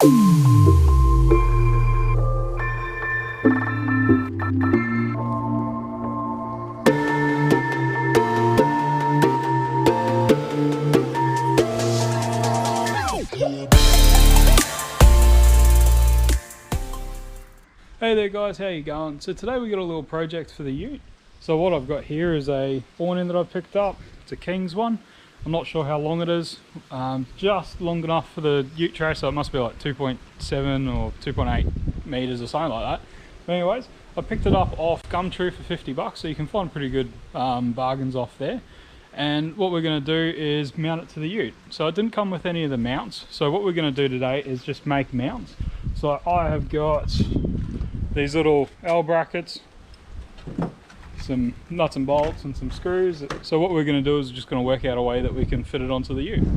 Hey there guys, how you going? So today we got a little project for the ute. So what I've got here is a awning that I picked up. It's a King's one. I'm not sure how long it is. Just long enough for the ute tray, so it must be like 2.7 or 2.8 meters or something like that. But anyways, I picked it up off Gumtree for 50 bucks, so you can find pretty good bargains off there. And what we're going to do is mount it to the ute. So it didn't come with any of the mounts. So what we're going to do today is just make mounts. So I have got these little L brackets, some nuts and bolts and some screws. So what we're going to do is just going to work out a way that we can fit it onto the ute.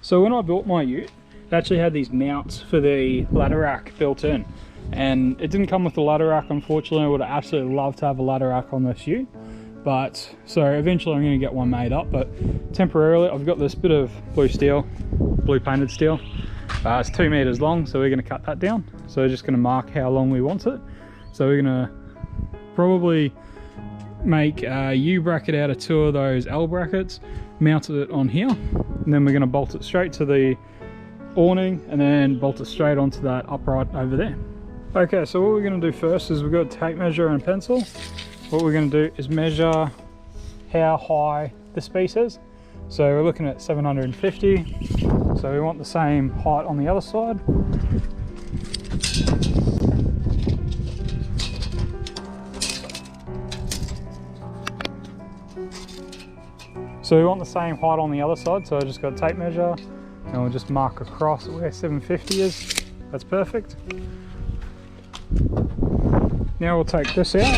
So when I built my ute, it actually had these mounts for the ladder rack built in, and it didn't come with the ladder rack, unfortunately. I would have absolutely loved to have a ladder rack on this ute, but so eventually I'm going to get one made up. But temporarily I've got this bit of blue painted steel. It's 2 meters long, so we're going to cut that down. So we're just going to mark how long we want it. So we're going to probably make a U bracket out of 2 of those L brackets, mount it on here, and then we're going to bolt it straight to the awning and then bolt it straight onto that upright over there. Okay, so what we're going to do first is we've got a tape measure and a pencil. What we're going to do is measure how high this piece is. So we're looking at 750. So we want the same height on the other side. So we want the same height on the other side, so I just got a tape measure and we'll just mark across where 750 is. That's perfect. Now we'll take this out.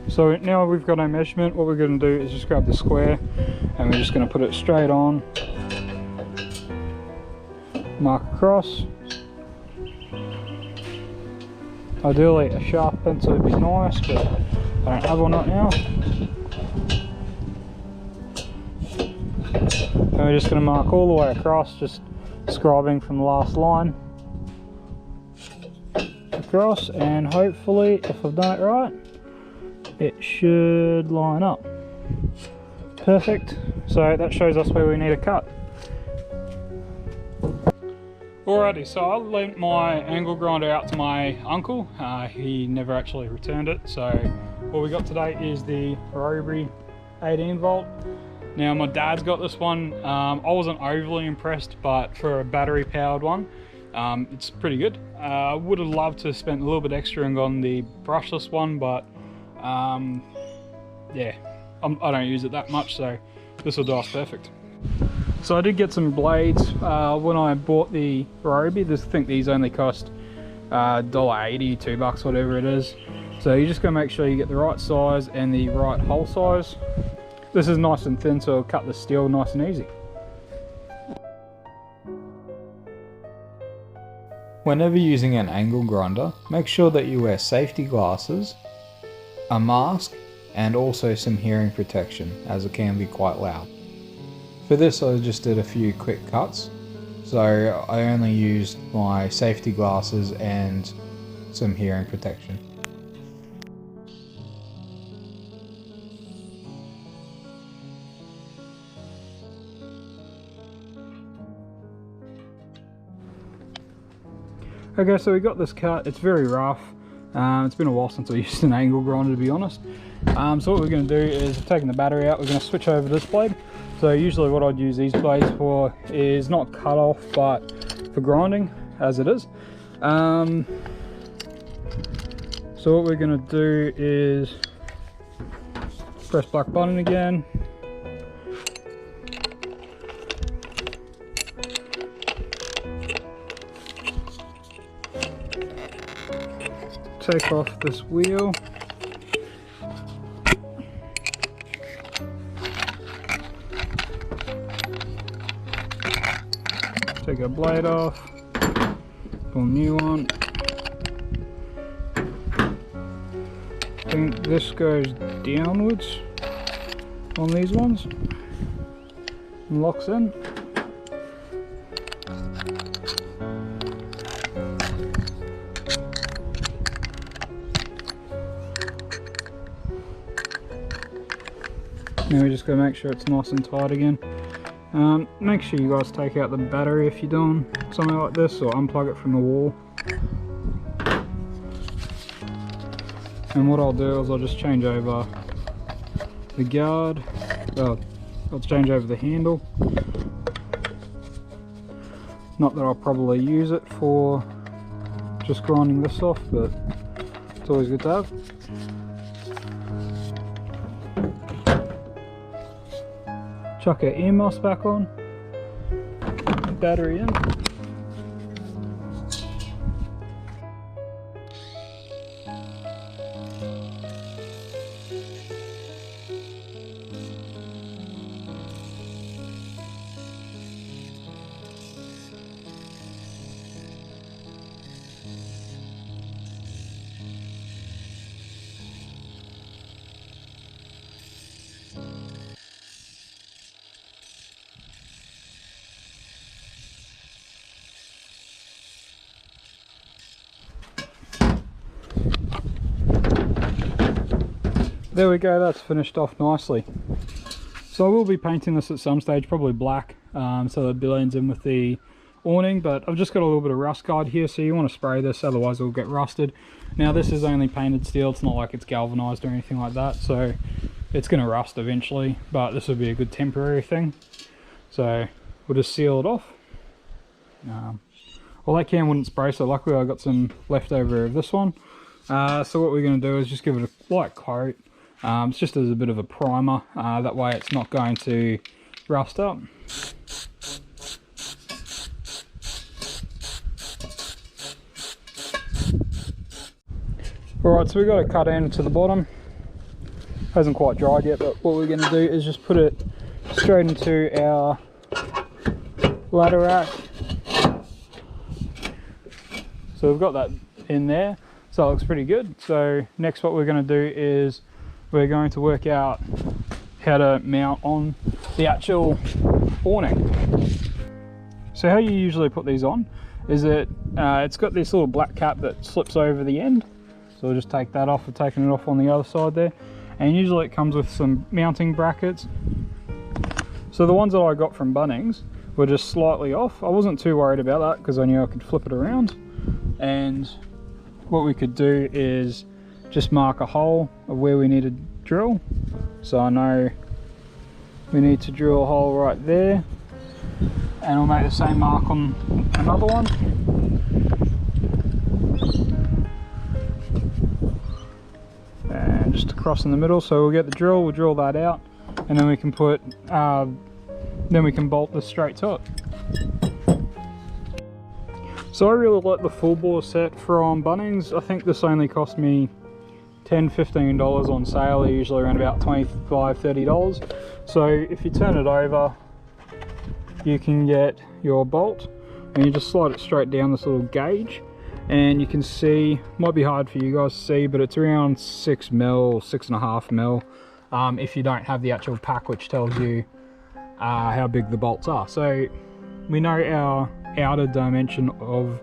So now we've got our measurement. What we're going to do is just grab the square and we're just going to put it straight on, mark across. Ideally a sharp pencil would be nice, but I don't have one right now. And we're just going to mark all the way across, just scribing from the last line across, and hopefully, if I've done it right, it should line up. Perfect. So that shows us where we need a cut. Alrighty, so I lent my angle grinder out to my uncle. He never actually returned it. So what we got today is the Rotary 18 volt. Now my dad's got this one. I wasn't overly impressed, but for a battery powered one, it's pretty good. I would have loved to have spent a little bit extra and gone the brushless one, but yeah, I don't use it that much, so this will do us perfect. So I did get some blades when I bought the Rotary. I think these only cost $1.80, $2, whatever it is. So you just gotta make sure you get the right size and the right hole size. This is nice and thin, so it'll cut the steel nice and easy. Whenever using an angle grinder, make sure that you wear safety glasses, a mask, and also some hearing protection, as it can be quite loud. For this I just did a few quick cuts, so I only used my safety glasses and some hearing protection. Okay, so we got this cut. It's very rough. It's been a while since I used an angle grinder, to be honest. So what we're going to do is, taking the battery out, we're going to switch over this blade. So usually what I'd use these blades for is not cut off, but for grinding, as it is. So what we're going to do is press black button again. Take off this wheel. Take a blade off. Pull a new one. I think this goes downwards on these ones and locks in. Now we just got to make sure it's nice and tight again. Make sure you guys take out the battery if you're doing something like this, or unplug it from the wall. And what I'll do is I'll just change over the guard. Well, I'll change over the handle. Not that I'll probably use it for just grinding this off, but it's always good to have. Chuck our ear moss back on, battery in. There we go, that's finished off nicely. So I will be painting this at some stage, probably black, so that it blends in with the awning, but I've just got a little bit of rust guard here, so you want to spray this, otherwise it will get rusted. Now this is only painted steel, it's not like it's galvanized or anything like that, so it's going to rust eventually, but this will be a good temporary thing. So we'll just seal it off. Well, that can wouldn't spray, so luckily I got some leftover of this one. So what we're going to do is just give it a light coat. It's just as a bit of a primer, that way it's not going to rust up. Alright, so we've got a cut end to the bottom. Hasn't quite dried yet, but what we're going to do is just put it straight into our ladder rack. So we've got that in there, so it looks pretty good. So next what we're going to do is we're going to work out how to mount on the actual awning. So how you usually put these on is that it's got this little black cap that slips over the end. So we'll just take that off. We're taking it off on the other side there. And usually it comes with some mounting brackets. So the ones that I got from Bunnings were just slightly off. I wasn't too worried about that because I knew I could flip it around. And what we could do is just mark a hole of where we need to drill. So I know we need to drill a hole right there, and we'll make the same mark on another one. And just across in the middle, so we'll get the drill, we'll drill that out, and then we can put, then we can bolt this straight to it. So I really like the full bore set from Bunnings. I think this only cost me $10–15 on sale. They're usually around about $25–30. So if you turn it over, you can get your bolt and you just slide it straight down this little gauge, and you can see, might be hard for you guys to see, but it's around 6mm, 6.5mm, if you don't have the actual pack which tells you how big the bolts are. So we know our outer dimension of,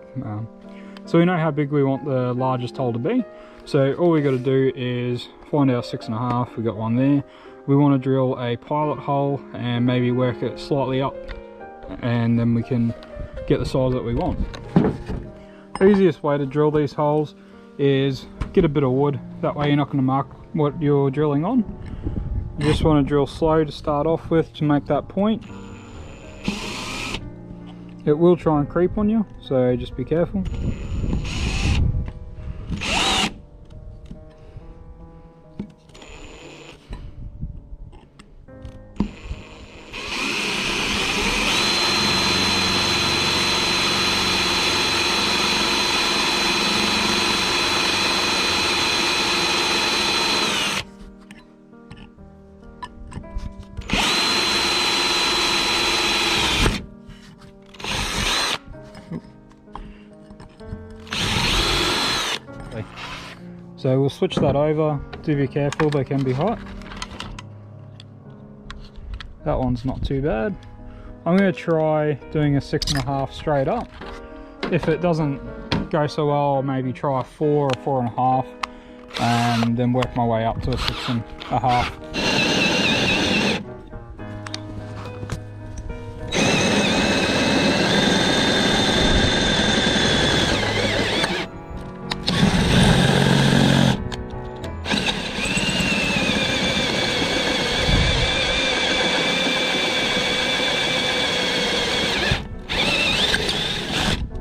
so we know how big we want the largest hole to be. So all we got to do is find our 6.5, we got one there. We want to drill a pilot hole and maybe work it slightly up, and then we can get the size that we want. The easiest way to drill these holes is get a bit of wood, that way you're not going to mark what you're drilling on. You just want to drill slow to start off with to make that point. It will try and creep on you, so just be careful. So we'll switch that over. Do be careful, they can be hot. That one's not too bad. I'm going to try doing a 6.5 straight up. If it doesn't go so well, I'll maybe try a 4 or 4.5 and then work my way up to a 6.5.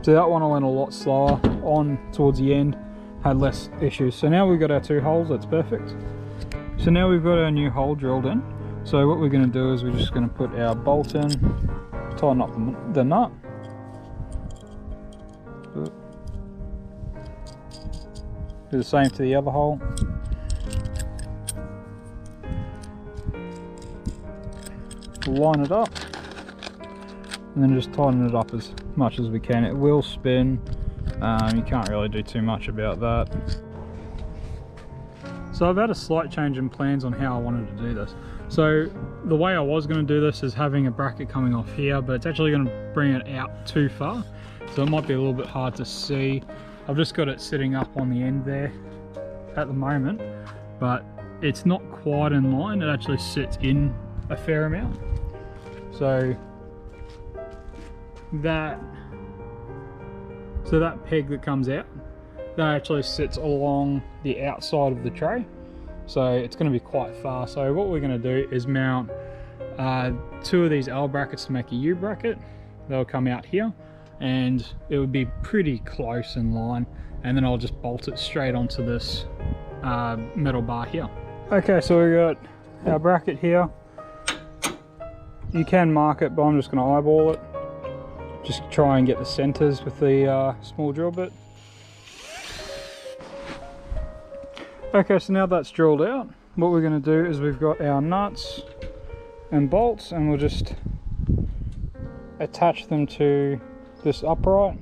So that one I went a lot slower on towards the end, had less issues. So now we've got our 2 holes, that's perfect. So now we've got our new hole drilled in. So what we're going to do is we're just going to put our bolt in, tighten up the nut. Do the same to the other hole. Line it up. And then just tighten it up as much as we can. It will spin, you can't really do too much about that. So I've had a slight change in plans on how I wanted to do this. So the way I was going to do this is having a bracket coming off here, but it's actually going to bring it out too far. So it might be a little bit hard to see. I've just got it sitting up on the end there at the moment, but it's not quite in line. It actually sits in a fair amount. So that peg that comes out, that actually sits along the outside of the tray, so it's going to be quite far. So what we're going to do is mount 2 of these L brackets to make a U bracket. They'll come out here and it would be pretty close in line, and then I'll just bolt it straight onto this metal bar here. Okay, so we've got our bracket here. You can mark it, but I'm just going to eyeball it. Just try and get the centers with the small drill bit. Okay, so now that's drilled out, what we're going to do is we've got our nuts and bolts, and we'll just attach them to this upright.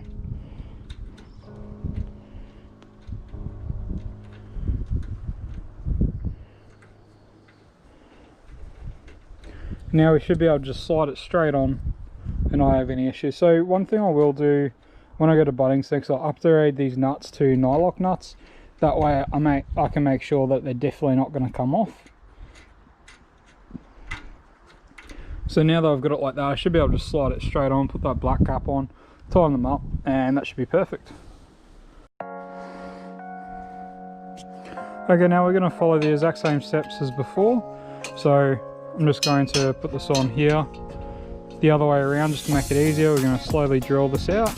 Now we should be able to just slide it straight on and not have any issues. So one thing I will do when I go to Bunnings next, I'll upgrade these nuts to nylock nuts. That way I can make sure that they're definitely not going to come off. So now that I've got it like that, I should be able to slide it straight on, put that black cap on, tighten them up, and that should be perfect. Okay, now we're going to follow the exact same steps as before. So I'm just going to put this on here the other way around just to make it easier. We're going to slowly drill this out.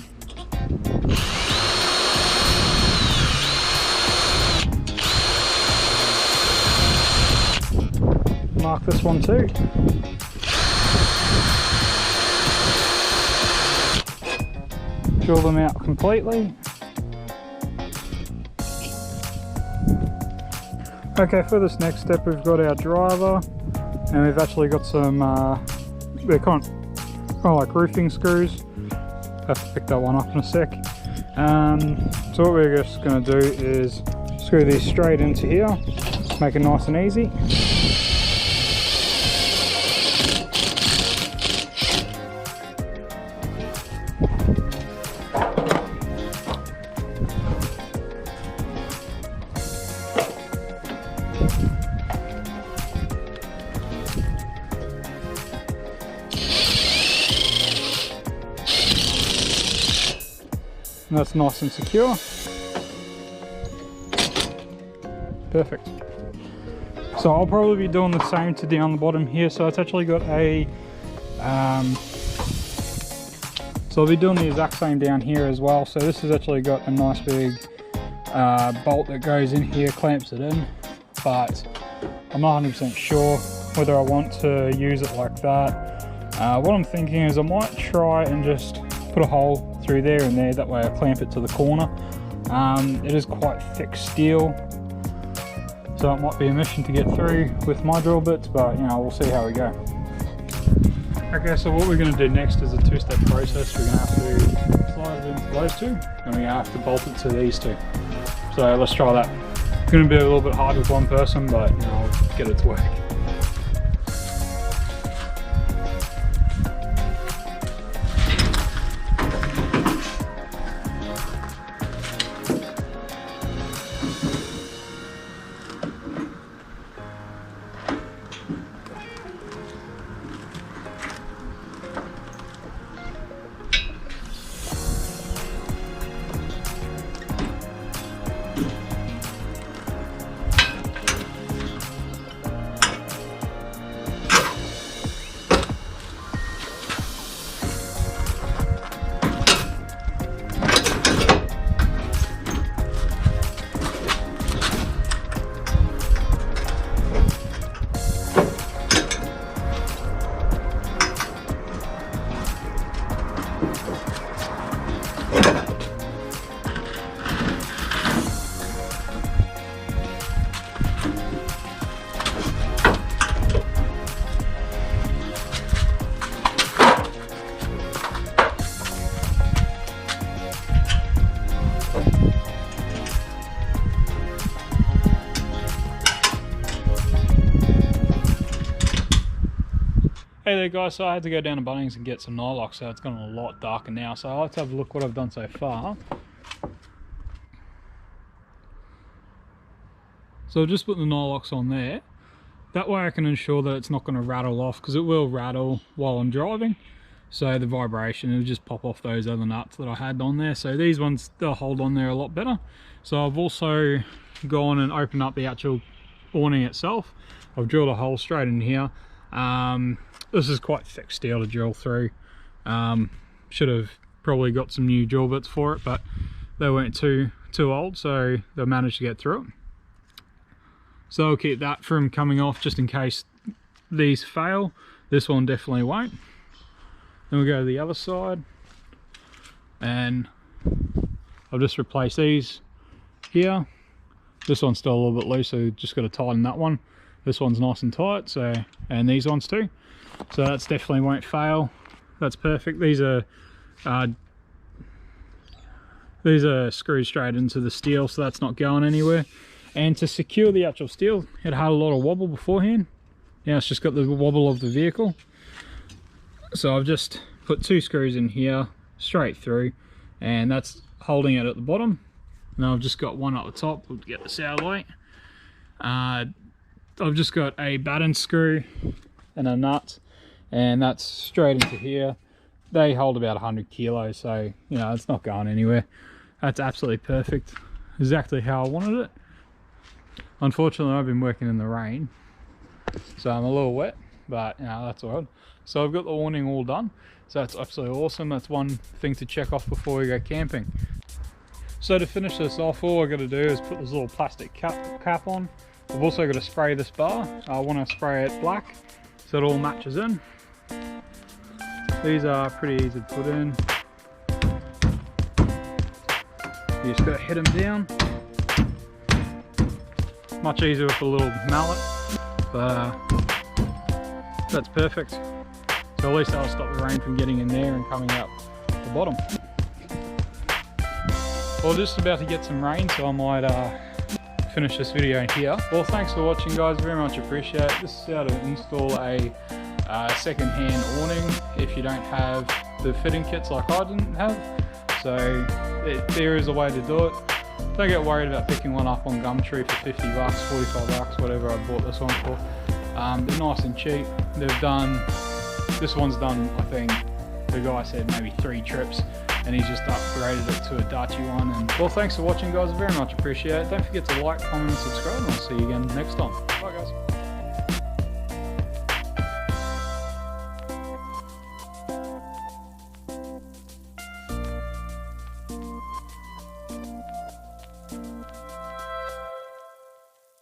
Mark this one too. Drill them out completely. Okay, for this next step we've got our driver, and we've actually got some they're kind of like roofing screws. I have to pick that one up in a sec. So what we're just going to do is screw these straight into here, make it nice and easy. And that's nice and secure. Perfect. So I'll probably be doing the same to down the bottom here. So it's actually got a so I'll be doing the exact same down here as well. So this has actually got a nice big bolt that goes in here, clamps it in, but I'm not 100% sure whether I want to use it like that. What I'm thinking is I might try and just put a hole through there and there, that way I clamp it to the corner. It is quite thick steel, so it might be a mission to get through with my drill bits, but you know, we'll see how we go. Okay, so what we're going to do next is a 2-step process. We're going to have to slide it into those two, and we're going to have to bolt it to these two. So let's try that. It's going to be a little bit hard with one person, but you know, I'll get it to work. Hey there guys, so I had to go down to Bunnings and get some nylock, so it's gotten a lot darker now. So I'll have a look what I've done so far. So I'll just put the nylocks on there. That way I can ensure that it's not going to rattle off, because it will rattle while I'm driving. So the vibration will just pop off those other nuts that I had on there. So these ones, they'll hold on there a lot better. So I've also gone and opened up the actual awning itself. I've drilled a hole straight in here. This is quite thick steel to drill through. Should have probably got some new drill bits for it, but they weren't too old, so they managed to get through it. So I'll keep that from coming off just in case these fail. This one definitely won't. Then we'll go to the other side, and I'll just replace these here. This one's still a little bit loose, so just got to tighten that one. This one's nice and tight, so, and these ones too. So that's definitely won't fail. That's perfect. These are screwed straight into the steel, so that's not going anywhere. And to secure the actual steel, it had a lot of wobble beforehand. Now it's just got the wobble of the vehicle. So I've just put 2 screws in here, straight through, and that's holding it at the bottom. Now I've just got one at the top. We'll get this out of the way. I've just got a batten screw and a nut, and that's straight into here. They hold about 100 kilos, so you know it's not going anywhere. That's absolutely perfect, exactly how I wanted it. Unfortunately, I've been working in the rain, so I'm a little wet, but you know that's all right. So I've got the awning all done, so that's absolutely awesome. That's one thing to check off before we go camping. So to finish this off, all I've got to do is put this little plastic cap on. I've also got to spray this bar. I want to spray it black so it all matches in. These are pretty easy to put in. You just got to hit them down. Much easier with a little mallet, but that's perfect. So at least that'll stop the rain from getting in there and coming out the bottom. Well, just about to get some rain, so I might finish this video here. Well, thanks for watching guys, very much appreciate it. This is how to install a second-hand awning if you don't have the fitting kits like I didn't have. So there is a way to do it. Don't get worried about picking one up on Gumtree for 50 bucks, 45 bucks, whatever I bought this one for. They're nice and cheap. They've done, this one's done, I think, the guy said maybe 3 trips, and he's just upgraded it to a Dachi one. And well, thanks for watching guys, I very much appreciate it. Don't forget to like, comment and subscribe, and I'll see you again next time. Bye guys.